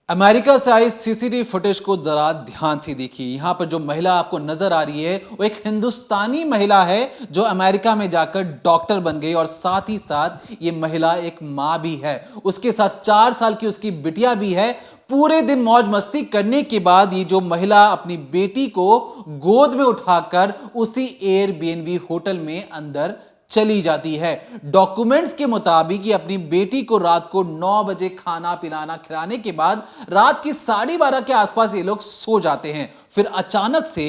America से आई CCTV footage को जरा ध्यान से देखिए। यहां पर जो महिला आपको नजर आ रही है वो एक हिंदुस्तानी महिला है जो अमेरिका में जाकर डॉक्टर बन गई और साथ ही साथ ये महिला एक मां भी है। उसके साथ 4 साल की उसकी बिटिया भी है। पूरे दिन मौज मस्ती करने के बाद ये जो महिला अपनी बेटी को गोद में उठाकर उसी एयरबीएनबी होटल में अंदर चली जाती है। डॉक्यूमेंट्स के मुताबिक ये अपनी बेटी को रात को 9 बजे खाना पिलाना खिलाने के बाद रात की 12:30 के आसपास ये लोग सो जाते हैं। फिर अचानक से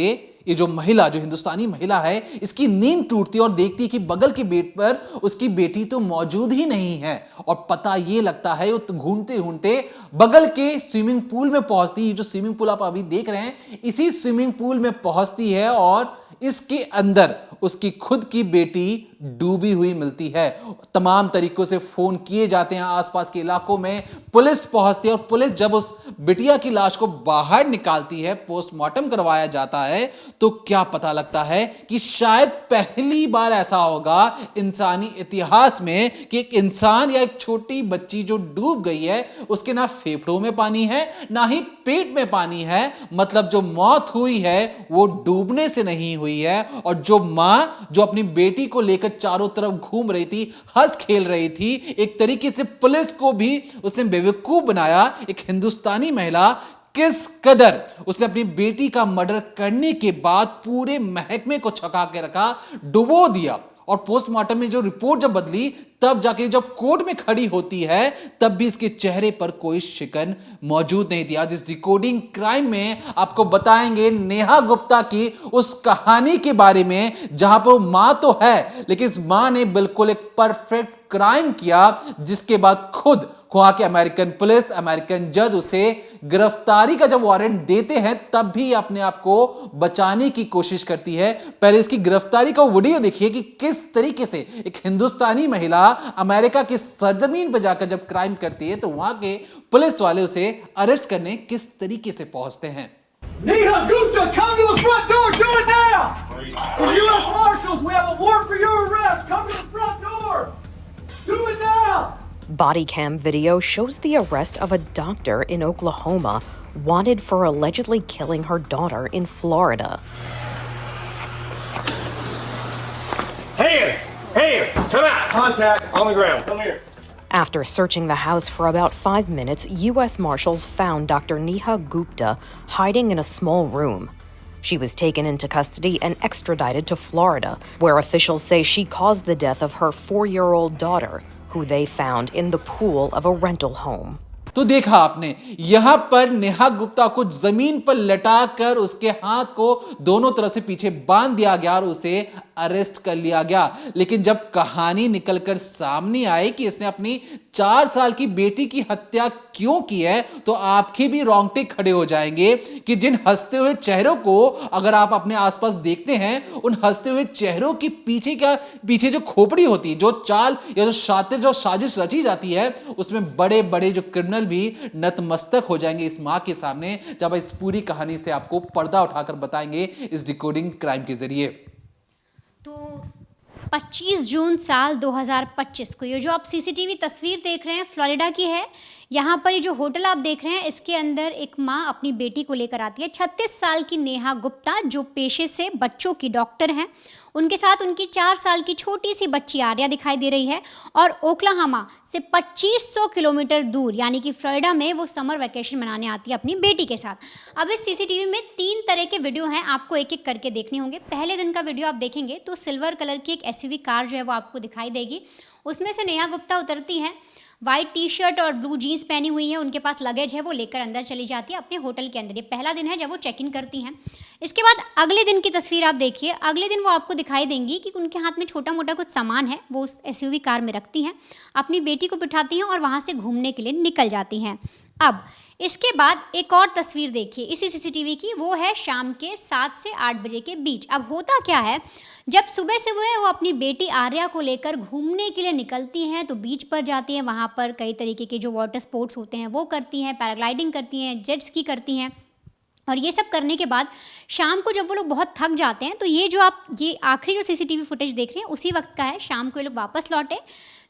ये जो महिला, जो हिंदुस्तानी महिला है, इसकी नींद टूटती है और देखती है कि बगल के बेड पर उसकी बेटी तो मौजूद ही नहीं है। और पता ये लगता है वो घूमते घूमते बगल के स्विमिंग पूल में पहुंचती है। जो स्विमिंग पूल आप अभी देख रहे हैं, इसी स्विमिंग पूल में पहुंचती है और इसके अंदर उसकी खुद की बेटी डूबी हुई मिलती है। तमाम तरीकों से फोन किए जाते हैं आसपास के इलाकों में, पुलिस पहुंचती है और पुलिस जब उस बिटिया की लाश को बाहर निकालती है, पोस्टमार्टम करवाया जाता है, तो क्या पता लगता है कि शायद पहली बार ऐसा होगा इंसानी इतिहास में कि एक इंसान या एक छोटी बच्ची जो डूब गई है, उसके ना फेफड़ों में पानी है ना ही पेट में पानी है। मतलब जो मौत हुई है वो डूबने से नहीं हुई है। और जो मां जो अपनी बेटी को लेकर चारों तरफ घूम रही थी, हंस खेल रही थी, एक तरीके से पुलिस को भी उसने बेवकूफ बनाया। एक हिंदुस्तानी महिला किस कदर उसने अपनी बेटी का मर्डर करने के बाद पूरे महकमे को छका के रखा, डुबो दिया। और पोस्टमार्टम में जो रिपोर्ट जब बदली, तब जाके जब कोर्ट में खड़ी होती है, तब भी इसके चेहरे पर कोई शिकन मौजूद नहीं थी। आज इस डिकोडिंग क्राइम में आपको बताएंगे नेहा गुप्ता की उस कहानी के बारे में, जहां पर मां तो है लेकिन इस मां ने बिल्कुल एक परफेक्ट क्राइम किया, जिसके बाद खुद वहां के अमेरिकन पुलिस, अमेरिकन जज उसे गिरफ्तारी का जब वारंट देते हैं, तब भी अपने आप को बचाने की कोशिश करती है। पहले इसकी गिरफ्तारी का वीडियो देखिए कि किस तरीके से एक हिंदुस्तानी महिला अमेरिका की सरजमीन पर जाकर जब क्राइम करती है, तो वहां के पुलिस वाले उसे अरेस्ट करने किस तरीके से पहुंचते हैं। Neha Gupta, come to the front door. Do it now. For U.S. Marshals, we have a warrant for your arrest. Come to the front door. Do it now. Body cam video shows the arrest of a doctor in Oklahoma, wanted for allegedly killing her daughter in Florida. Hands! Hands! Come out! Contact. On the ground. Come here. After searching the house for about 5 minutes, U.S. Marshals found Dr. Neha Gupta hiding in a small room. She was taken into custody and extradited to Florida, where officials say she caused the death of her 4-year-old daughter, who they found in the pool of a rental home. तो देखा आपने, यहां पर नेहा गुप्ता को जमीन पर लटाकर उसके हाथ को दोनों तरफ से पीछे बांध दिया गया और उसे अरेस्ट कर लिया गया। लेकिन जब कहानी निकलकर सामने आई कि इसने अपनी 4 साल की बेटी की हत्या क्यों की है, तो आपके भी रोंगटे खड़े हो जाएंगे कि जिन हंसते हुए चेहरों को अगर आप अपने आसपास देखते हैं, उन हंसते हुए चेहरों के पीछे जो खोपड़ी होती है, जो चाल या जो शातिर, जो साजिश रची जाती है, उसमें बड़े बड़े जो क्रिमिनल भी नतमस्तक हो जाएंगे इस मां के सामने, जब इस पूरी कहानी से आपको पर्दा उठाकर बताएंगे इस डिकोडिंग क्राइम के जरिए। तो 25 जून साल 2025 को ये जो आप सीसीटीवी तस्वीर देख रहे हैं फ्लोरिडा की है। यहाँ पर ये जो होटल आप देख रहे हैं, इसके अंदर एक माँ अपनी बेटी को लेकर आती है। 36 साल की नेहा गुप्ता, जो पेशे से बच्चों की डॉक्टर हैं, उनके साथ उनकी 4 साल की छोटी सी बच्ची आर्या दिखाई दे रही है। और ओक्लाहोमा से 2500 किलोमीटर दूर यानी कि फ्लोरिडा में वो समर वैकेशन मनाने आती है अपनी बेटी के साथ। अब इस सीसीटीवी में 3 तरह के वीडियो हैं, आपको एक एक करके देखने होंगे। पहले दिन का वीडियो आप देखेंगे तो सिल्वर कलर की एक एसयूवी कार जो है वो आपको दिखाई देगी। उसमें से नेहा गुप्ता उतरती हैं, वाइट टी शर्ट और ब्लू जीन्स पहनी हुई है, उनके पास लगेज है, वो लेकर अंदर चली जाती है अपने होटल के अंदर। ये पहला दिन है जब वो चेक इन करती हैं। इसके बाद अगले दिन की तस्वीर आप देखिए। अगले दिन वो आपको दिखाई देंगी कि उनके हाथ में छोटा मोटा कुछ सामान है, वो उस एसयूवी कार में रखती हैं, अपनी बेटी को बिठाती हैं और वहाँ से घूमने के लिए निकल जाती हैं। अब इसके बाद एक और तस्वीर देखिए इसी सीसीटीवी की, वो है शाम के 7 से 8 बजे के बीच। अब होता क्या है, जब सुबह से वो अपनी बेटी आर्या को लेकर घूमने के लिए निकलती हैं, तो बीच पर जाती हैं, वहाँ पर कई तरीके के जो वाटर स्पोर्ट्स होते हैं वो करती हैं, पैराग्लाइडिंग करती हैं, जेट स्की करती हैं। और ये सब करने के बाद शाम को जब वो लोग बहुत थक जाते हैं, तो ये जो आप ये आखिरी जो सीसीटीवी फुटेज देख रहे हैं उसी वक्त का है। शाम को ये लोग वापस लौटे,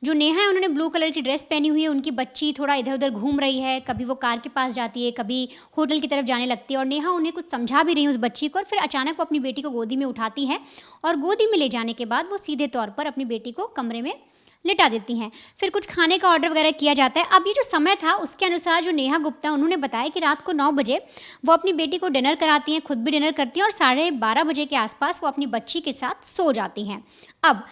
जो नेहा है उन्होंने ब्लू कलर की ड्रेस पहनी हुई है, उनकी बच्ची थोड़ा इधर उधर घूम रही है, कभी वो कार के पास जाती है, कभी होटल की तरफ जाने लगती है और नेहा उन्हें कुछ समझा भी रही है उस बच्ची को, और फिर अचानक वो अपनी बेटी को गोदी में उठाती है और गोदी में ले जाने के बाद वो सीधे तौर पर अपनी बेटी को कमरे में लिटा देती हैं। फिर कुछ खाने का ऑर्डर वगैरह किया जाता है। अब ये जो समय था उसके अनुसार जो नेहा गुप्ता उन्होंने बताया कि रात को 9 बजे वो अपनी बेटी को डिनर कराती हैं, खुद भी डिनर करती हैं और 12:30 बजे के आसपास वो अपनी बच्ची के साथ सो जाती हैं। अब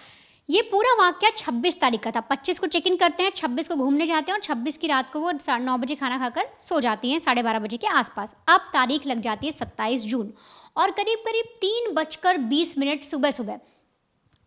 ये पूरा वाक़या 26 तारीख का था। 25 को चेक इन करते हैं, 26 को घूमने जाते हैं और 26 की रात को वो 9 बजे खाना खाकर सो जाती हैं 12:30 बजे के आसपास। अब तारीख लग जाती है 27 जून और करीब करीब 3:20 सुबह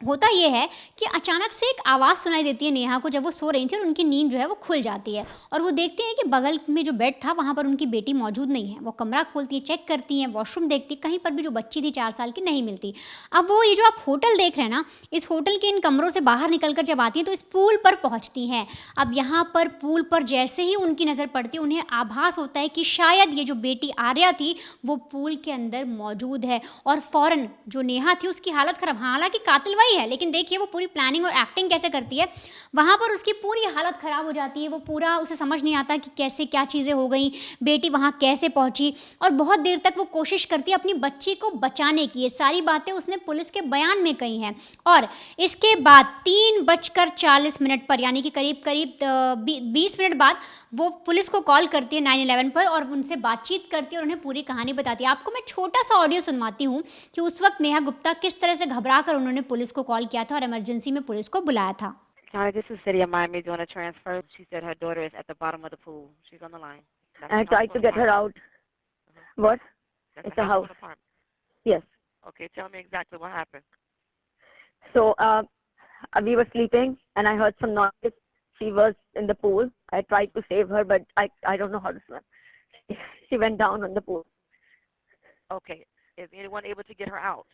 होता ये है कि अचानक से एक आवाज़ सुनाई देती है नेहा को जब वो सो रही थी और उनकी नींद जो है वो खुल जाती है और वो देखती हैं कि बगल में जो बेड था वहाँ पर उनकी बेटी मौजूद नहीं है। वो कमरा खोलती है, चेक करती हैं, वॉशरूम देखती, कहीं पर भी जो बच्ची थी 4 साल की नहीं मिलती। अब वो ये जो आप होटल देख रहे हैं ना, इस होटल के इन कमरों से बाहर निकल कर जब आती हैं तो इस पूल पर पहुँचती हैं। अब यहाँ पर पूल पर जैसे ही उनकी नज़र पड़ती है उन्हें आभास होता है कि शायद ये जो बेटी आर्या थी वो पूल के अंदर मौजूद है और फ़ौरन जो नेहा थी उसकी हालत ख़राब, हालांकि कातिल वही है लेकिन देखिए वो पूरी प्लानिंग और एक्टिंग कैसे करती है, वहाँ पर उसकी पूरी हालत ख़राब हो जाती है। वो पूरा उसे समझ नहीं आता कि कैसे क्या चीज़ें हो गई, बेटी वहाँ कैसे पहुँची और बहुत देर तक वो कोशिश करती है अपनी बच्ची को बचाने की। ये सारी बातें उसने पुलिस के बयान में कही हैं और इसके बाद 3:40 पर यानी कि करीब 20 मिनट बाद वो पुलिस को कॉल करती है 911 पर और उनसे बातचीत करती है और उन्हें पूरी कहानी बताती है। आपको मैं छोटा सा ऑडियो सुनवाती हूँ कि उस वक्त नेहा गुप्ता किस तरह से घबरा कर उन्होंने पुलिस को कॉल किया था और इमरजेंसी में पुलिस को बुलाया था। County, this is City of Miami doing a transfer. She said her daughter is at the bottom of the pool. She's on the line. I tried to get her out. What? That's It's a of house. the apartment. Yes. Okay, tell me exactly what happened. So we were sleeping and I heard some noise. She was in the pool. I tried to save her, but I don't know how to swim. She went down on the pool. Okay, is anyone able to get her out?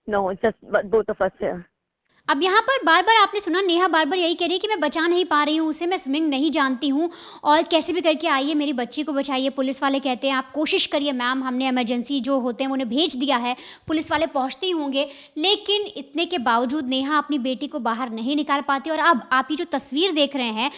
No, it's just both of us here. अब यहाँ पर बार बार आपने सुना नेहा बार बार यही कह रही है कि मैं बचा नहीं पा रही हूँ उसे, मैं स्विमिंग नहीं जानती हूँ और कैसे भी करके आइए मेरी बच्ची को बचाइए। पुलिस वाले कहते हैं आप कोशिश करिए मैम, हमने इमरजेंसी जो होते हैं उन्हें भेज दिया है, पुलिस वाले पहुँचते ही होंगे। लेकिन इतने के बावजूद नेहा अपनी बेटी को बाहर नहीं निकाल पाती और अब आप ये जो तस्वीर देख रहे हैं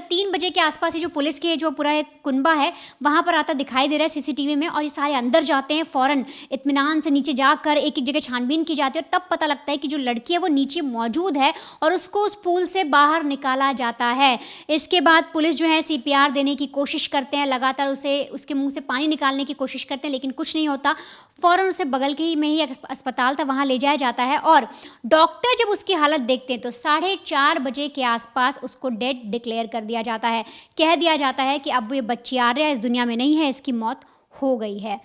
3 बजे के आसपास ये जो पुलिस के जो पूरा एक कुनबा है वहाँ पर आता दिखाई दे रहा है सीसीटीवी में और ये सारे अंदर जाते हैं। फ़ौरन इत्मीनान से नीचे जाकर एक एक जगह छानबीन की जाती है और तब पता लगता है कि जो लड़की है वो नीचे मौजूद है और उसको उस पूल से बाहर निकाला जाता है। इसके बाद पुलिस जो है CPR देने की कोशिश करते हैं, लगातार उसके मुंह से पानी निकालने की कोशिश करते हैं लेकिन कुछ नहीं होता। फ़ौरन उसे बगल के ही में ही अस्पताल था वहाँ ले जाया जाता है और डॉक्टर जब उसकी हालत देखते हैं तो 4:30 बजे के आसपास उसको डेड डिक्लेयर कर दिया जाता है। कह दिया जाता है कि अब वो ये बच्ची आर्या इस दुनिया में नहीं है, इसकी मौत हो गई है।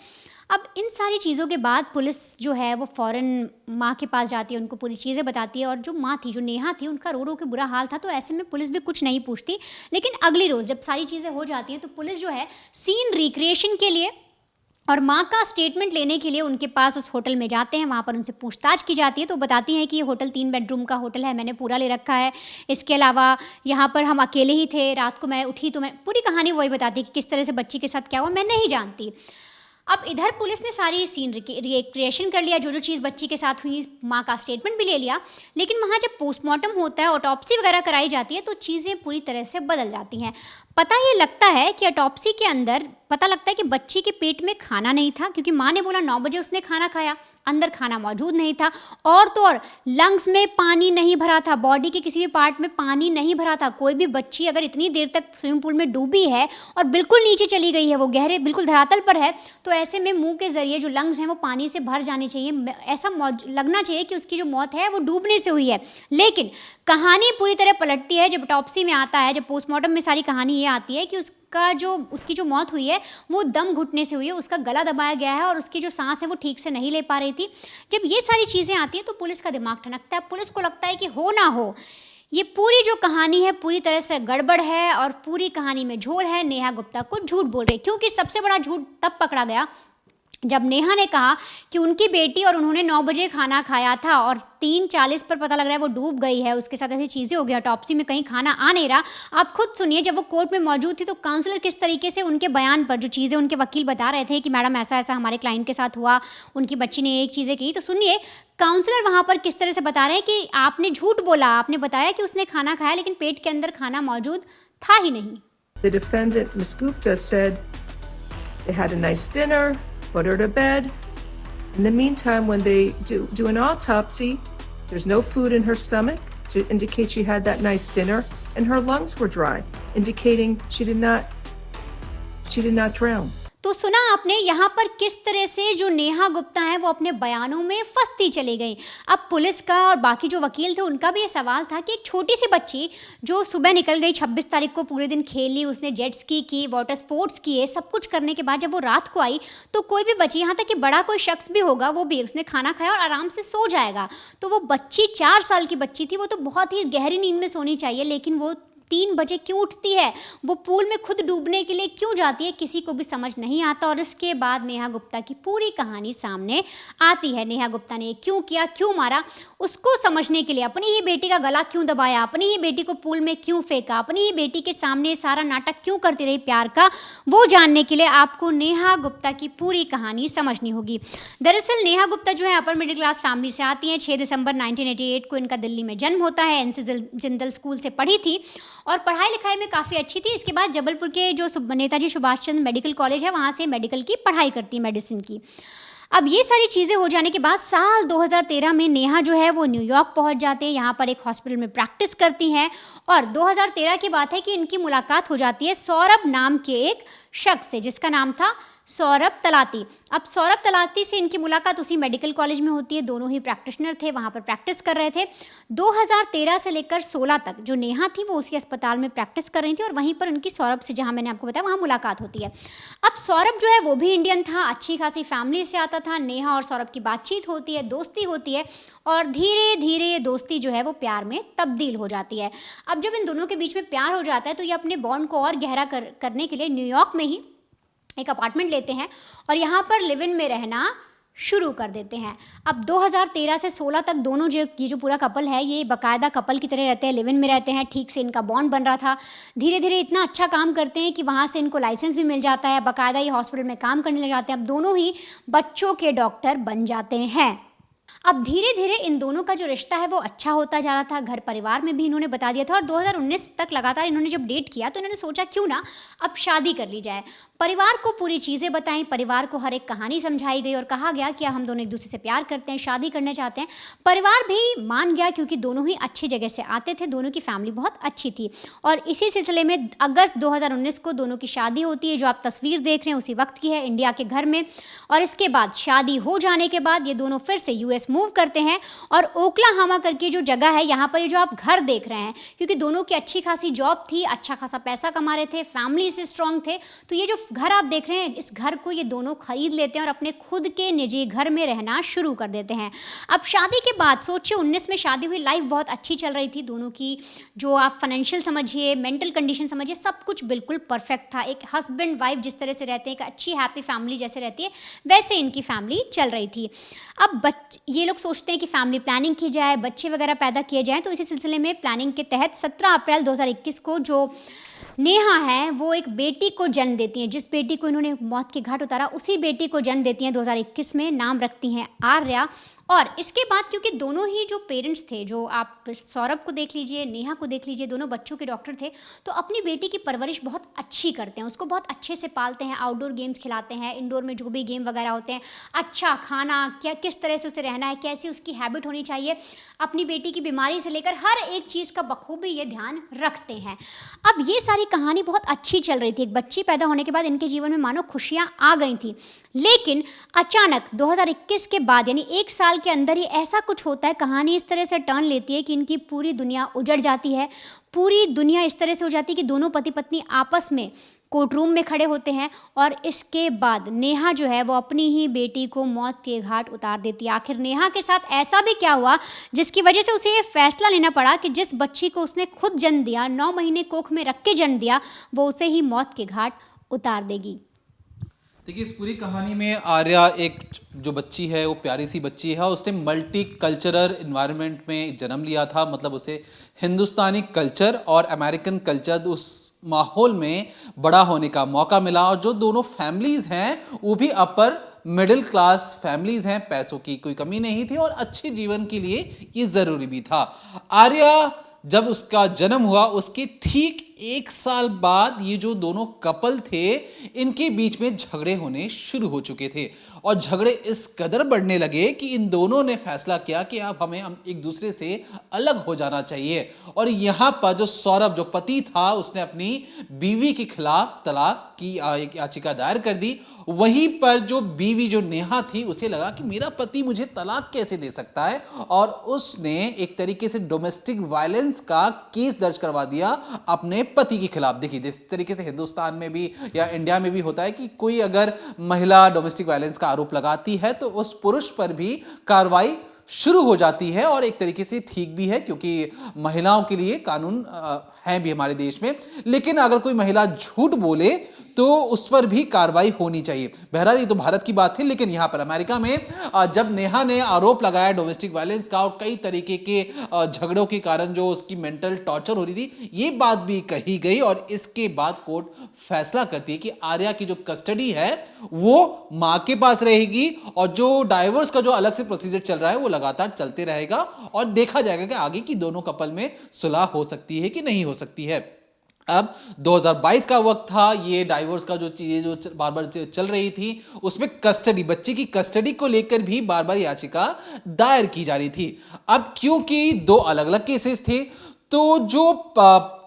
अब इन सारी चीज़ों के बाद पुलिस जो है वो फ़ौरन माँ के पास जाती है, उनको पूरी चीज़ें बताती है और जो माँ थी, जो नेहा थी, उनका रो रो के बुरा हाल था तो ऐसे में पुलिस भी कुछ नहीं पूछती। लेकिन अगली रोज़ जब सारी चीज़ें हो जाती हैं तो पुलिस जो है सीन रिक्रिएशन के लिए और माँ का स्टेटमेंट लेने के लिए उनके पास उस होटल में जाते हैं। वहाँ पर उनसे पूछताछ की जाती है तो बताती हैं कि ये होटल 3 बेडरूम का होटल है, मैंने पूरा ले रखा है। इसके अलावा यहाँ पर हम अकेले ही थे, रात को मैं उठी तो मैं पूरी कहानी वही बताती है कि किस तरह से बच्ची के साथ क्या हुआ मैं नहीं जानती। अब इधर पुलिस ने सारी सीन रिक्रिएशन कर लिया, जो जो चीज़ बच्ची के साथ हुई, माँ का स्टेटमेंट भी ले लिया। लेकिन वहाँ जब पोस्टमार्टम होता है, ऑटोप्सी वगैरह कराई जाती है तो चीज़ें पूरी तरह से बदल जाती हैं। पता ये लगता है कि ऑटोप्सी के अंदर पता लगता है कि बच्ची के पेट में खाना नहीं था, क्योंकि माँ ने बोला 9 बजे उसने खाना खाया, अंदर खाना मौजूद नहीं था। और तो और लंग्स में पानी नहीं भरा था, बॉडी के किसी भी पार्ट में पानी नहीं भरा था। कोई भी बच्ची अगर इतनी देर तक स्विमिंग पूल में डूबी है और बिल्कुल नीचे चली गई है, वो गहरे बिल्कुल धरातल पर है, तो ऐसे में मुंह के ज़रिए जो लंग्स हैं वो पानी से भर जाने चाहिए। ऐसा लगना चाहिए कि उसकी जो मौत है वो डूबने से हुई है। लेकिन कहानी पूरी तरह पलटती है जब ऑटोप्सी में आता है, जब पोस्टमार्टम में सारी कहानी ये आती है कि उसकी जो मौत हुई है वो दम घुटने से हुई है, उसका गला दबाया गया है और उसकी जो सांस है वो ठीक से नहीं ले पा रही थी। जब ये सारी चीज़ें आती हैं तो पुलिस का दिमाग ठनकता है। पुलिस को लगता है कि हो ना हो ये पूरी जो कहानी है पूरी तरह से गड़बड़ है और पूरी कहानी में झोल है, नेहा गुप्ता को झूठ बोल रही, क्योंकि सबसे बड़ा झूठ तब पकड़ा गया जब नेहा ने कहा कि उनकी बेटी और उन्होंने 9 बजे खाना खाया था और 3:40 पर पता लग रहा है वो डूब गई है, उसके साथ ऐसी चीज़ें हो गई, ऑटोप्सी में कहीं खाना आ नहीं रहा। आप खुद सुनिए, जब वो कोर्ट में मौजूद थी तो काउंसलर किस तरीके से उनके बयान पर जो चीज़ें उनके वकील बता रहे थे कि मैडम ऐसा ऐसा हमारे क्लाइंट के साथ हुआ, उनकी बच्ची ने एक चीज़ें की, तो सुनिए काउंसलर वहाँ पर किस तरह से बता रहे हैं कि आपने झूठ बोला, आपने बताया कि उसने खाना खाया लेकिन पेट के अंदर खाना मौजूद था ही नहीं। The defendant, Ms. Gupta, said they had a nice dinner, put her to bed. In the meantime, when they do an autopsy, there's no food in her stomach to indicate she had that nice dinner, and her lungs were dry, indicating she did not drown. तो सुना आपने यहाँ पर किस तरह से जो नेहा गुप्ता है वो अपने बयानों में फंसती चली गई। अब पुलिस का और बाकी जो वकील थे उनका भी ये सवाल था कि एक छोटी सी बच्ची जो सुबह निकल गई, 26 तारीख को पूरे दिन खेली, उसने जेट स्की की, वाटर स्पोर्ट्स किए, सब कुछ करने के बाद जब वो रात को आई तो कोई भी बच्ची, यहाँ तक कि बड़ा कोई शख्स भी होगा, वो भी उसने खाना खाया और आराम से सो जाएगा। तो वो बच्ची 4 साल की बच्ची थी, वो तो बहुत ही गहरी नींद में सोनी चाहिए, लेकिन वो 3 बजे क्यों उठती है, वो पूल में खुद डूबने के लिए क्यों जाती है, किसी को भी समझ नहीं आता। और इसके बाद नेहा गुप्ता की पूरी कहानी सामने आती है। नेहा गुप्ता ने क्यों किया, क्यों मारा, उसको समझने के लिए अपनी ही बेटी का गला क्यों दबाया, अपनी ही बेटी को पूल में क्यों फेंका, अपनी ही बेटी के सामने सारा नाटक क्यों करती रही प्यार का, वो जानने के लिए आपको नेहा गुप्ता की पूरी कहानी समझनी होगी। दरअसल नेहा गुप्ता जो है अपर मिडिल क्लास फैमिली से आती हैं। 6 दिसंबर 1988 को इनका दिल्ली में जन्म होता है। एनसी जिंदल स्कूल से पढ़ी थी और पढ़ाई लिखाई में काफ़ी अच्छी थी। इसके बाद जबलपुर के जो नेताजी सुभाष चंद्र मेडिकल कॉलेज है वहाँ से मेडिकल की पढ़ाई करती है, मेडिसिन की। अब ये सारी चीज़ें हो जाने के बाद साल 2013 में नेहा जो है वो न्यूयॉर्क पहुंच जाते हैं, यहाँ पर एक हॉस्पिटल में प्रैक्टिस करती हैं और 2013 की बात है कि इनकी मुलाकात हो जाती है सौरभ नाम के एक शख्स से जिसका नाम था सौरभ तलाती। अब सौरभ तलाती से इनकी मुलाकात उसी मेडिकल कॉलेज में होती है, दोनों ही प्रैक्टिशनर थे, वहाँ पर प्रैक्टिस कर रहे थे। 2013 से लेकर 16 तक जो नेहा थी वो उसी अस्पताल में प्रैक्टिस कर रही थी और वहीं पर उनकी सौरभ से, जहाँ मैंने आपको बताया, वहाँ मुलाकात होती है। अब सौरभ जो है वो भी इंडियन था, अच्छी खासी फैमिली से आता था। नेहा और सौरभ की बातचीत होती है, दोस्ती होती है और धीरे धीरे ये दोस्ती जो है वो प्यार में तब्दील हो जाती है। अब जब इन दोनों के बीच में प्यार हो जाता है तो ये अपने बॉन्ड को और गहरा करने के लिए न्यूयॉर्क में ही एक अपार्टमेंट लेते हैं और यहाँ पर लिव इन में रहना शुरू कर देते हैं। अब 2013 से 16 तक दोनों ये जो पूरा कपल है ये बाकायदा कपल की तरह रहते हैं, लिव इन में रहते हैं, ठीक से इनका बॉन्ड बन रहा था। धीरे धीरे इतना अच्छा काम करते हैं कि वहाँ से इनको लाइसेंस भी मिल जाता है, बाकायदा ये हॉस्पिटल में काम करने लग जाते हैं। अब दोनों ही बच्चों के डॉक्टर बन जाते हैं। अब धीरे धीरे इन दोनों का जो रिश्ता है वो अच्छा होता जा रहा था, घर परिवार में भी इन्होंने बता दिया था और 2019 तक लगातार इन्होंने जब डेट किया तो इन्होंने सोचा क्यों ना अब शादी कर ली जाए। परिवार को पूरी चीज़ें बताई, परिवार को हर एक कहानी समझाई गई और कहा गया कि हम दोनों एक दूसरे से प्यार करते हैं, शादी करना चाहते हैं। परिवार भी मान गया क्योंकि दोनों ही अच्छी जगह से आते थे, दोनों की फैमिली बहुत अच्छी थी। और इसी सिलसिले में अगस्त 2019 को दोनों की शादी होती है, जो आप तस्वीर देख रहे हैं उसी वक्त की है, इंडिया के घर में। और इसके बाद शादी हो जाने के बाद ये दोनों फिर से यूएस मूव करते हैं और ओक्लाहोमा करके जो जगह है यहाँ पर ये जो आप घर देख रहे हैं, क्योंकि दोनों की अच्छी खासी जॉब थी, अच्छा खासा पैसा कमा रहे थे, फैमिली से स्ट्रांग थे, तो ये जो घर आप देख रहे हैं इस घर को ये दोनों खरीद लेते हैं और अपने खुद के निजी घर में रहना शुरू कर देते हैं। अब शादी के बाद सोचिए 19 में शादी हुई, लाइफ बहुत अच्छी चल रही थी दोनों की, जो आप फाइनेंशियल समझिए, मेंटल कंडीशन समझिए, सब कुछ बिल्कुल परफेक्ट था। एक हस्बैंड वाइफ जिस तरह से रहते हैं, एक अच्छी हैप्पी फैमिली जैसे रहती है वैसे इनकी फैमिली चल रही थी। अब ये लोग सोचते हैं कि फैमिली प्लानिंग की जाए, बच्चे वगैरह पैदा किए जाएँ, तो इसी सिलसिले में प्लानिंग के तहत 17 अप्रैल 2021 को जो नेहा है वो एक बेटी को जन्म देती हैं। जिस बेटी को इन्होंने मौत के घाट उतारा उसी बेटी को जन्म देती हैं 2021 में, नाम रखती हैं आर्या। और इसके बाद क्योंकि दोनों ही जो पेरेंट्स थे, जो आप सौरभ को देख लीजिए, नेहा को देख लीजिए, दोनों बच्चों के डॉक्टर थे, तो अपनी बेटी की परवरिश बहुत अच्छी करते हैं, उसको बहुत अच्छे से पालते हैं, आउटडोर गेम्स खिलाते हैं, इंडोर में जो भी गेम वगैरह होते हैं, अच्छा खाना, क्या किस तरह से उसे रहना है, कैसी उसकी हैबिट होनी चाहिए, अपनी बेटी की बीमारी से लेकर हर एक चीज़ का बखूबी ये ध्यान रखते हैं। अब ये सारी कहानी बहुत अच्छी चल रही थी। एक बच्ची पैदा होने के बाद इनके जीवन में मानो खुशियाँ आ गई थी, लेकिन अचानक 2021 के बाद यानी 1 साल के अंदर ही ऐसा कुछ होता है, कहानी इस तरह से टर्न लेती है कि इनकी पूरी दुनिया उजड़ जाती है। पूरी दुनिया इस तरह से हो जाती है कि दोनों पति पत्नी आपस में कोर्ट रूम में खड़े होते हैं और इसके बाद नेहा जो है वो अपनी ही बेटी को मौत के घाट उतार देती है। आखिर नेहा के साथ ऐसा भी क्या हुआ जिसकी वजह से उसे ये फैसला लेना पड़ा कि जिस बच्ची को उसने खुद जन्म दिया, 9 महीने कोख में रख के जन्म दिया, वो उसे ही मौत के घाट उतार देगी। देखिए, इस पूरी कहानी में आर्या एक जो बच्ची है वो प्यारी सी बच्ची है, उसने मल्टी कल्चरल इन्वायरमेंट में जन्म लिया था। मतलब उसे हिंदुस्तानी कल्चर और अमेरिकन कल्चर उस माहौल में बड़ा होने का मौका मिला। और जो दोनों फैमिलीज़ हैं वो भी अपर मिडिल क्लास फैमिलीज़ हैं, पैसों की कोई कमी नहीं थी और अच्छे जीवन के लिए ये ज़रूरी भी था। आर्या जब उसका जन्म हुआ उसके ठीक 1 साल बाद ये जो दोनों कपल थे इनके बीच में झगड़े होने शुरू हो चुके थे और झगड़े इस कदर बढ़ने लगे कि इन दोनों ने फैसला किया कि अब हमें एक दूसरे से अलग हो जाना चाहिए। और यहाँ पर जो सौरभ जो पति था उसने अपनी बीवी के खिलाफ तलाक की एक याचिका दायर कर दी। वहीं पर जो बीवी जो नेहा थी उसे लगा कि मेरा पति मुझे तलाक कैसे दे सकता है और उसने एक तरीके से डोमेस्टिक वायलेंस का केस दर्ज करवा दिया अपने पति के खिलाफ। देखिए, जिस तरीके से हिंदुस्तान में भी या इंडिया में भी होता है कि कोई अगर महिला डोमेस्टिक वायलेंस का आरोप लगाती है तो उस पुरुष पर भी कार्रवाई शुरू हो जाती है और एक तरीके से ठीक भी है क्योंकि महिलाओं के लिए कानून है भी हमारे देश में। लेकिन अगर कोई महिला झूठ बोले तो उस पर भी कार्रवाई होनी चाहिए। बहरहाल ये तो भारत की बात थी, लेकिन यहाँ पर अमेरिका में जब नेहा ने आरोप लगाया डोमेस्टिक वायलेंस का और कई तरीके के झगड़ों के कारण जो उसकी मेंटल टॉर्चर हो रही थी, ये बात भी कही गई और इसके बाद कोर्ट फैसला करती है कि आर्या की जो कस्टडी है वो माँ के पास रहेगी और जो डाइवोर्स का जो अलग से प्रोसीजर चल रहा है वो लगातार चलते रहेगा और देखा जाएगा कि आगे की दोनों कपल में सुलह हो सकती है कि नहीं हो सकती है। अब 2022 का वक्त था, ये डाइवोर्स का जो चीजें जो बार बार चल रही थी उसमें कस्टडी, बच्चे की कस्टडी को लेकर भी बार बार याचिका दायर की जा रही थी। अब क्योंकि 2 अलग अलग केसेस थे तो जो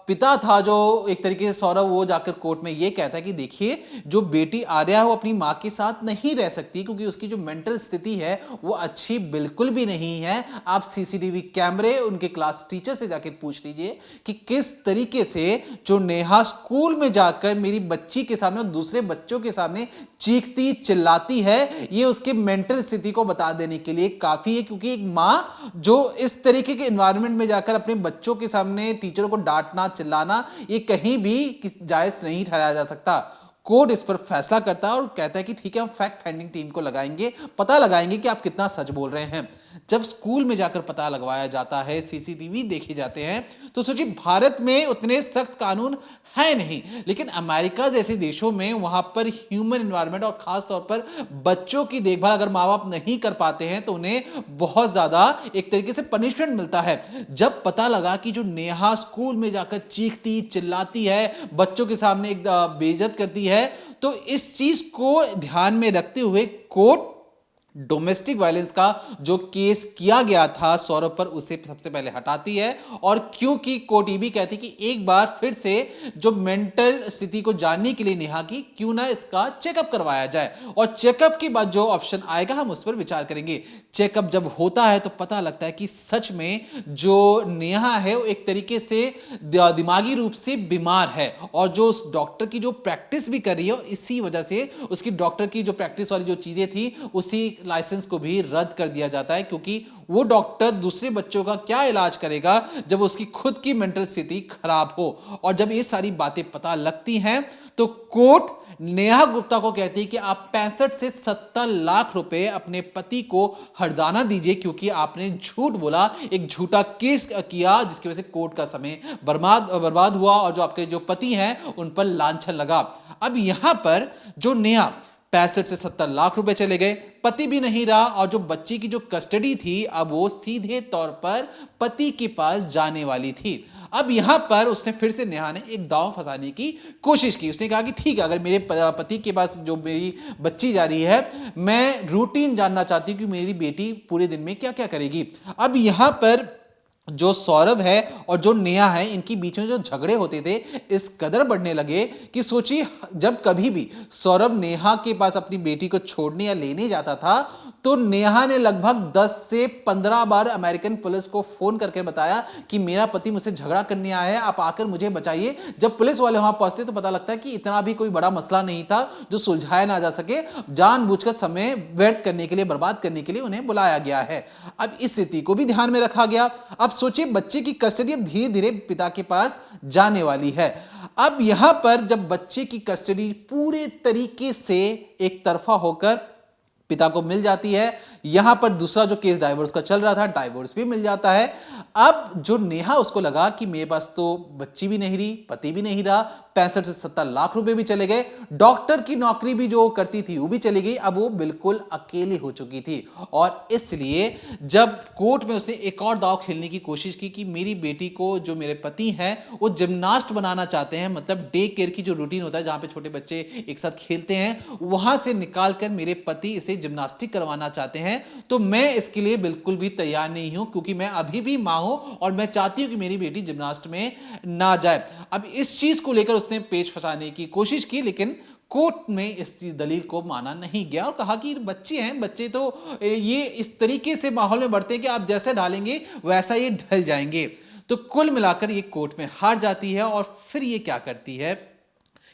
पिता था जो एक तरीके से सौरभ वो जाकर कोर्ट में ये कहता है कि देखिए जो बेटी आर्या है वो अपनी माँ के साथ नहीं रह सकती क्योंकि उसकी जो मेंटल स्थिति है वो अच्छी बिल्कुल भी नहीं है। आप सीसीटीवी कैमरे उनके क्लास टीचर से जाकर पूछ लीजिए कि किस तरीके से जो नेहा स्कूल में जाकर मेरी बच्ची के सामने और दूसरे बच्चों के सामने चीखती चिल्लाती है, ये उसके मेंटल स्थिति को बता देने के लिए काफी है। क्योंकि एक माँ जो इस तरीके के एनवायरनमेंट में जाकर अपने बच्चों के सामने टीचरों को डांटना चिल्लाना ये कहीं भी जायज नहीं ठहराया जा सकता। कोर्ट इस पर फैसला करता है और कहता है कि ठीक है, हम फैक्ट फाइंडिंग टीम को लगाएंगे, पता लगाएंगे कि आप कितना सच बोल रहे हैं। जब स्कूल में जाकर पता लगवाया जाता है, सीसीटीवी देखे जाते हैं, तो सोचिए भारत में उतने सख्त कानून है नहीं, लेकिन अमेरिका जैसे देशों में वहां पर ह्यूमन एनवायरनमेंट और खास तौर पर बच्चों की देखभाल अगर माँ बाप नहीं कर पाते हैं तो उन्हें बहुत ज्यादा एक तरीके से पनिशमेंट मिलता है। जब पता लगा कि जो नेहा स्कूल में जाकर चीखती चिल्लाती है, बच्चों के सामने एक बेइज्जत करती है, तो इस चीज को ध्यान में रखते हुए कोर्ट डोमेस्टिक वायलेंस का जो केस किया गया था सौरभ पर उसे सबसे पहले हटाती है। और क्योंकि कोर्ट ये भी कहती कि एक बार फिर से जो मेंटल स्थिति को जानने के लिए नेहा की क्यों ना इसका चेकअप करवाया जाए और चेकअप के बाद जो ऑप्शन आएगा हम उस पर विचार करेंगे। चेकअप जब होता है तो पता लगता है कि सच में जो नेहा है वो एक तरीके से दिमागी रूप से बीमार है और जो उस डॉक्टर की जो प्रैक्टिस भी कर रही है इसी वजह से उसकी डॉक्टर की जो प्रैक्टिस वाली जो चीजें थी उसी लाइसेंस को भी रद्द कर दिया जाता है। क्योंकि वो डॉक्टर दूसरे बच्चों का क्या इलाज करेगा जब उसकी खुद की मेंटल स्थिति खराब हो। और जब ये सारी बातें पता लगती हैं तो कोर्ट नेहा गुप्ता को कहती है कि आप 65 से 70 लाख रुपए अपने पति को हर्जाना दीजिए क्योंकि आपने झूठ बोला, एक झूठा केस किया जिसकी वजह से कोर्ट का समय बर्बाद हुआ और जो आपके जो पति हैं उन पर लांछन लगा। अब यहां पर जो नेहा 65 से 70 लाख रुपए चले गए, पति भी नहीं रहा और जो बच्ची की जो कस्टडी थी अब वो सीधे तौर पर पति के पास जाने वाली थी। अब यहां पर उसने फिर से नेहा ने एक दांव फंसाने की कोशिश की। उसने कहा कि ठीक है, अगर मेरे पति के पास जो मेरी बच्ची जा रही है मैं रूटीन जानना चाहती हूँ कि मेरी बेटी पूरे दिन में क्या क्या करेगी। अब यहां पर जो सौरभ है और जो नेहा है इनके बीच में जो झगड़े होते थे इस कदर बढ़ने लगे कि सोचिए जब कभी भी सौरभ नेहा के पास अपनी बेटी को छोड़ने या लेने जाता था तो नेहा ने लगभग 10 से 15 बार अमेरिकन पुलिस को फोन करके बताया कि मेरा पति मुझसे झगड़ा करने आया है, आप आकर मुझे बचाइए। जब पुलिस वाले वहां पहुंचते तो पता लगता है कि इतना भी कोई बड़ा मसला नहीं था जो सुलझाया ना जा सके, जानबूझकर समय व्यर्थ करने के लिए, बर्बाद करने के लिए उन्हें बुलाया गया है। अब इस स्थिति को भी ध्यान में रखा गया। अब सोचिए, बच्चे की कस्टडी अब धीरे धीरे पिता के पास जाने वाली है। अब यहां पर जब बच्चे की कस्टडी पूरे तरीके से एक तरफा होकर पिता को मिल जाती है, यहां पर दूसरा जो केस डाइवोर्स का चल रहा था, डाइवोर्स भी मिल जाता है। अब जो नेहा, उसको लगा कि मेरे पास तो बच्ची भी नहीं रही, पति भी नहीं रहा, 65 से 70 लाख रुपए भी चले गए, डॉक्टर की नौकरी भी जो करती थी वो भी चली गई। अब वो बिल्कुल अकेली हो चुकी थी और इसलिए जब कोर्ट में उसने एक और दांव खेलने की कोशिश की कि मेरी बेटी को, जो मेरे पति हैं, वो जिम्नास्ट बनाना चाहते हैं, मतलब डे केयर की जो रूटीन होता है जहां पे छोटे बच्चे एक साथ खेलते हैं, वहां से निकालकर मेरे पति इसे जिम्नास्टिक करवाना चाहते हैं, तो मैं इसके लिए बिल्कुल भी तैयार नहीं हूं, क्योंकि मैं अभी भी मां हूं और मैं चाहती हूं कि मेरी बेटी जिम्नास्ट में ना जाए। अब इस चीज को लेकर उसने पेच फंसाने की कोशिश की, लेकिन कोर्ट में इस दलील को माना नहीं गया और कहा कि बच्चे हैं, बच्चे तो ये इस तरीके से माहौल में बढ़ते हैं कि आप जैसे ढालेंगे वैसा ये ढल जाएंगे। तो कुल मिलाकर ये कोर्ट में हार जाती है और फिर ये क्या करती है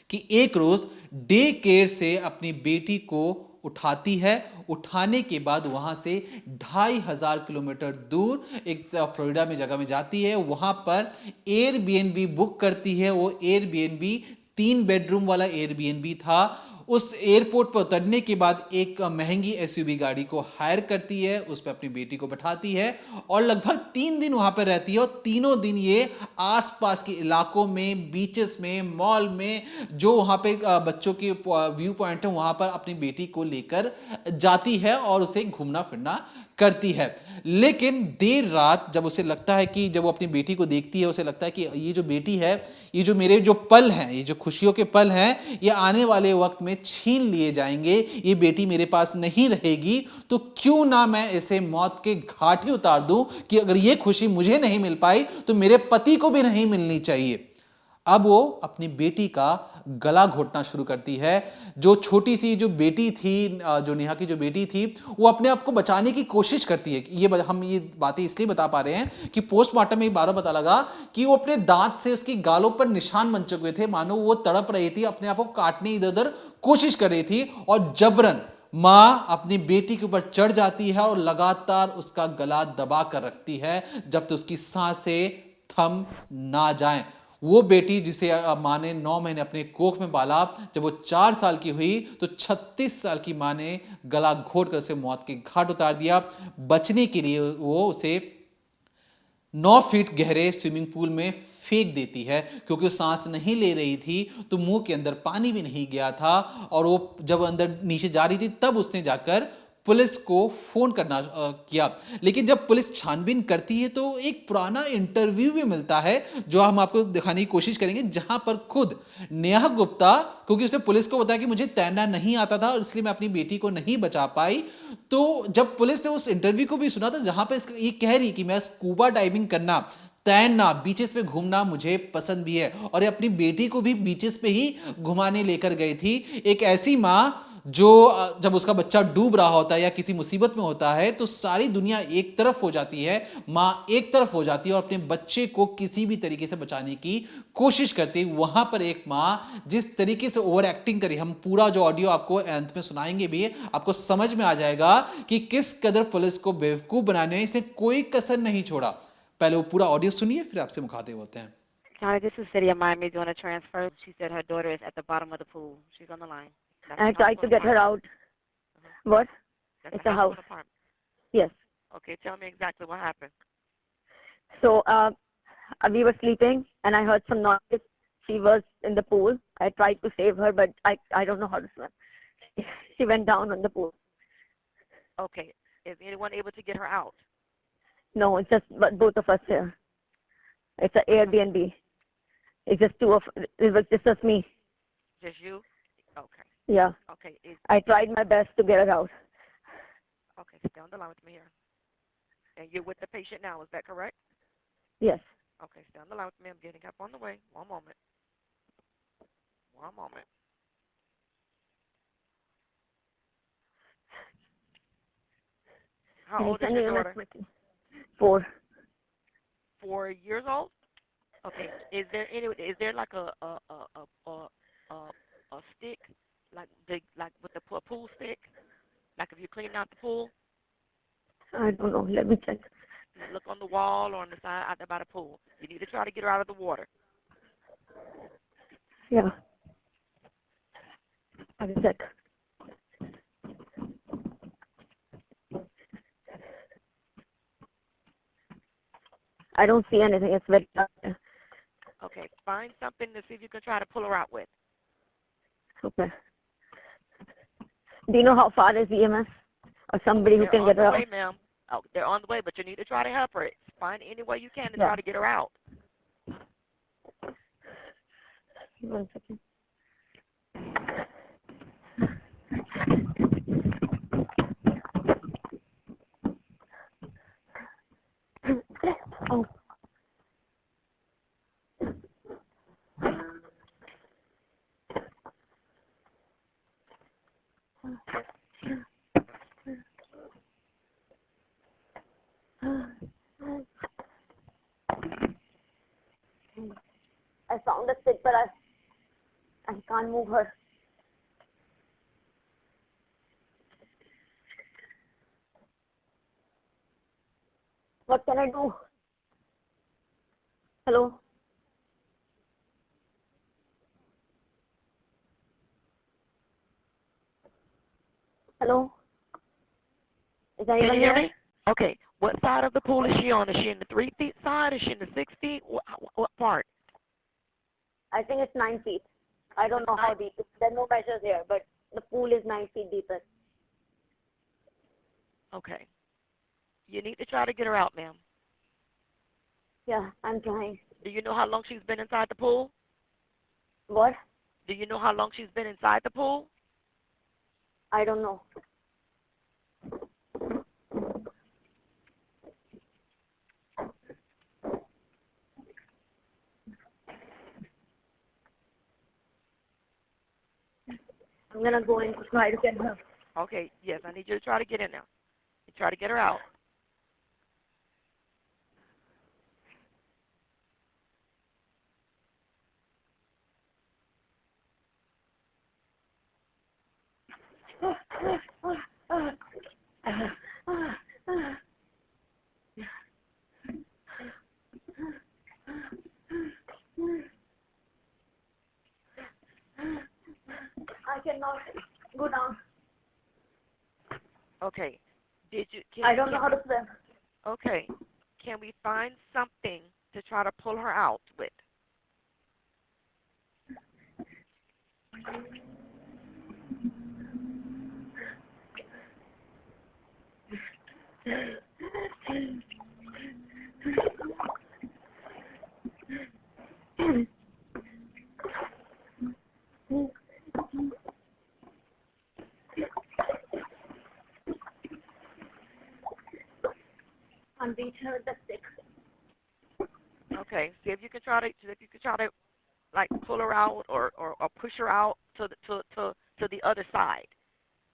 कि एक रोज डे केयर से अपनी बेटी को उठाती है। उठाने के बाद वहां से 2500 किलोमीटर दूर एक फ्लोरिडा में जगह में जाती है, वहां पर एयरबीएनबी बुक करती है। वो एयरबीएनबी 3 बेडरूम वाला एयरबीएनबी था। उस एयरपोर्ट पर उतरने के बाद एक महंगी एसयूवी गाड़ी को हायर करती है, उस पर अपनी बेटी को बैठाती है और लगभग 3 दिन वहां पर रहती है और तीनों दिन ये आसपास के इलाकों में, बीचेस में, मॉल में, जो वहां पे बच्चों के व्यू पॉइंट है, वहां पर अपनी बेटी को लेकर जाती है और उसे घूमना फिरना करती है। लेकिन देर रात जब उसे लगता है कि जब वो अपनी बेटी को देखती है, उसे लगता है कि ये जो बेटी है, ये जो मेरे जो पल हैं, ये जो खुशियों के पल हैं, ये आने वाले वक्त में छीन लिए जाएंगे, ये बेटी मेरे पास नहीं रहेगी, तो क्यों ना मैं इसे मौत के घाट ही उतार दूं कि अगर ये खुशी मुझे नहीं मिल पाई तो मेरे पति को भी नहीं मिलनी चाहिए। अब वो अपनी बेटी का गला घोटना शुरू करती है। जो छोटी सी जो बेटी थी, जो नेहा की जो बेटी थी, वो अपने आप को बचाने की कोशिश करती है। हम ये बातें इसलिए बता पा रहे हैं कि पोस्टमार्टम में 12 पता लगा कि वो अपने दांत से उसकी गालों पर निशान बन चुके थे, मानो वो तड़प रही थी, अपने आप को काटने इधर उधर कोशिश कर रही थी और जबरन मां अपनी बेटी के ऊपर चढ़ जाती है और लगातार उसका गला दबा कर रखती है जब तक उसकी सांसें थम ना जाएं। वो बेटी जिसे मां ने 9 महीने अपने कोख में पाला, जब वो 4 साल की हुई तो 36 साल की मां ने गला घोट कर उसे मौत के घाट उतार दिया। बचने के लिए वो उसे 9 फीट गहरे स्विमिंग पूल में फेंक देती है, क्योंकि वो सांस नहीं ले रही थी तो मुंह के अंदर पानी भी नहीं गया था और वो जब अंदर नीचे जा रही थी तब उसने जाकर पुलिस को फोन करना किया। लेकिन जब पुलिस छानबीन करती है तो एक पुराना इंटरव्यू भी मिलता है जो हम आपको दिखाने की कोशिश करेंगे, जहां पर खुद नेहा गुप्ता, क्योंकि उसने पुलिस को बताया कि मुझे तैरना नहीं आता था और इसलिए मैं अपनी बेटी को नहीं बचा पाई, तो जब पुलिस ने उस इंटरव्यू को भी सुना था जहां पर ये कह रही कि मैं स्कूबा डाइविंग करना, तैरना, बीचेस पे घूमना मुझे पसंद भी है और ये अपनी बेटी को भी बीचेस पे ही घुमाने लेकर गई थी। एक ऐसी मां जो जब उसका बच्चा डूब रहा होता है या किसी मुसीबत में होता है तो सारी दुनिया एक तरफ हो जाती है, मां एक तरफ हो जाती है और अपने बच्चे को किसी भी तरीके से बचाने की कोशिश करती है। वहां पर एक मां जिस तरीके से ओवर एक्टिंग करी, हम पूरा जो ऑडियो आपको अंत में सुनाएंगे भी, आपको समझ में आ जाएगा कि किस कदर पुलिस को बेवकूफ बनाने में इसने कोई कसर नहीं छोड़ा। पहले वो पूरा ऑडियो सुनिए, फिर आपसे मुखातिब होते हैं। Hi, this is City of Miami doing a transfer. She said her daughter is at the bottom of the pool. She's on the line. That's I the tried to hospital get her apartment. out. What? That's It's the a house. hospital apartment. Yes. Okay, tell me exactly what happened. So we were sleeping and I heard some noise. She was in the pool. I tried to save her, but I don't know how to swim. She went down on the pool. Okay, is anyone able to get her out? No, it's just both of us here. It's an Airbnb. It's just it was just me. Just you? Okay. Yeah. Okay. I tried my best to get her out. Okay, stay on the line with me here. And you're with the patient now, is that correct? Yes. Okay, stay on the line with me. I'm getting up on the way. One moment. One moment. How Can you old is send me your a daughter? message? 4. 4 years old. Okay. Is there like a stick like with the pool stick? Like if you're cleaning out the pool, I don't know. Let me check. you look on the wall or on the side out there by the pool. You need to try to get her out of the water. Yeah. I will check. I don't see anything. It's very dark. Okay. Find something to see if you can try to pull her out with. Okay. Do you know how far is EMS? Or somebody who They're can on get her the out? way, ma'am. Oh, they're on the way, but you need to try to help her. Find any way you can to Yeah. try to get her out. 1 second. Oh. I found the stick, but I can't move her. What can I do? Hello? Hello? Is Can anyone you hear here? me? Okay. What side of the pool is she on? Is she in the 3 feet side? Is she in the 6 feet? What part? I think it's 9 feet. I don't know how deep. There are no measures here, but the pool is 9 feet deeper. Okay. You need to try to get her out, ma'am. Yeah, I'm trying. Do you know how long she's been inside the pool? What? Do you know how long she's been inside the pool? I don't know. I'm gonna go and try to get her. Okay, yes, I need you to try to get in there. Try to get her out. I cannot go down. Okay. I don't know how to swim. Okay. Can we find something to try to pull her out with? And reach her with the stick. Okay. See if you can try to like pull her out or push her out to the other side.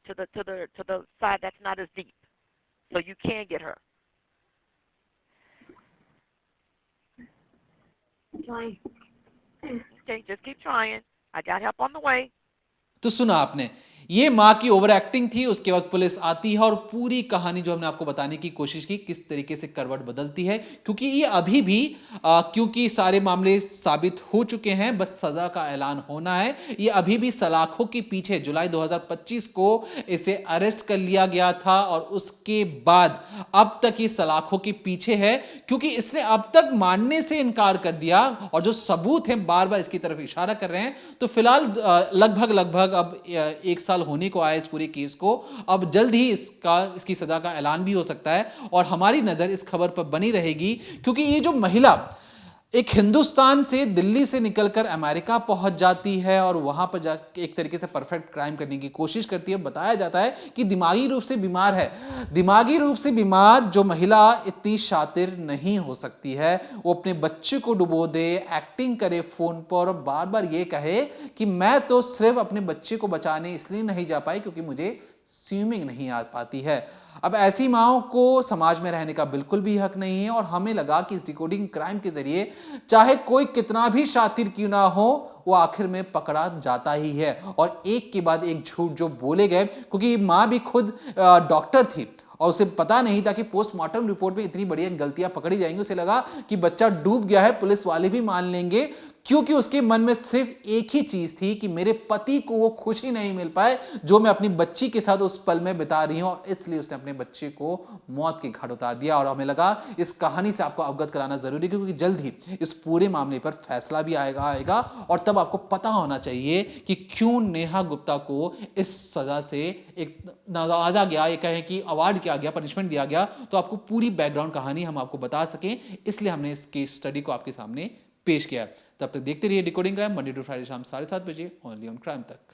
To the side that's not as deep. So you can get her. Trying. Okay, just keep trying. I got help on the way. तो सुना आपने, ये मां की over acting थी। उसके बाद police आती है और पूरी कहानी जो हमने आपको बताने की कोशिश की किस तरीके से करवट बदलती है, क्योंकि ये अभी भी क्योंकि सारे मामले साबित हो चुके हैं, बस सजा का ऐलान होना है। ये अभी भी सलाखों के पीछे। जुलाई 2025 को इसे अरेस्ट कर लिया गया था और उसके बाद अब तक ये सलाखों के पीछे है, क्योंकि इसने अब तक मानने से इनकार कर दिया और जो सबूत हैं बार बार इसकी तरफ इशारा कर रहे हैं। तो फिलहाल लगभग अब 1 साल होने को आया इस पूरे केस को। अब जल्द ही इसकी सजा का ऐलान भी हो सकता है और हमारी नजर इस खबर पर बनी रहेगी, क्योंकि ये जो महिला एक हिंदुस्तान से, दिल्ली से निकलकर अमेरिका पहुंच जाती है और वहां पर जाकर एक तरीके से परफेक्ट क्राइम करने की कोशिश करती है। बताया जाता है कि दिमागी रूप से बीमार है। दिमागी रूप से बीमार जो महिला इतनी शातिर नहीं हो सकती है, वो अपने बच्चे को डुबो दे, एक्टिंग करे फोन पर और बार बार ये कहे कि मैं तो सिर्फ अपने बच्चे को बचाने इसलिए नहीं जा पाई क्योंकि मुझे स्विमिंग नहीं आ पाती है। अब ऐसी माओं को समाज में रहने का बिल्कुल भी हक नहीं है और हमें लगा कि इस डिकोडिंग क्राइम के जरिए चाहे कोई कितना भी शातिर क्यों ना हो, वो आखिर में पकड़ा जाता ही है। और एक के बाद एक झूठ जो बोले गए, क्योंकि मां भी खुद डॉक्टर थी और उसे पता नहीं था कि पोस्टमार्टम रिपोर्ट में इतनी बड़ी गलतियां पकड़ी जाएंगी। उसे लगा कि बच्चा डूब गया है, पुलिस वाले भी मान लेंगे, क्योंकि उसके मन में सिर्फ एक ही चीज थी कि मेरे पति को वो खुशी नहीं मिल पाए जो मैं अपनी बच्ची के साथ उस पल में बिता रही हूं, और इसलिए उसने अपने बच्चे को मौत के घाट उतार दिया। और हमें लगा इस कहानी से आपको अवगत कराना जरूरी है, क्योंकि जल्द ही इस पूरे मामले पर फैसला भी आएगा और तब आपको पता होना चाहिए कि क्यों नेहा गुप्ता को इस सजा से एक नवाजा गया, ये कहें कि अवार्ड किया गया, पनिशमेंट दिया गया, तो आपको पूरी बैकग्राउंड कहानी हम आपको बता सकें, इसलिए हमने इस केस स्टडी को आपके सामने पेश किया। तब तक देखते रहिए decoding crime, Monday to Friday शाम 7:30 बजे ओनली ऑन क्राइम तक।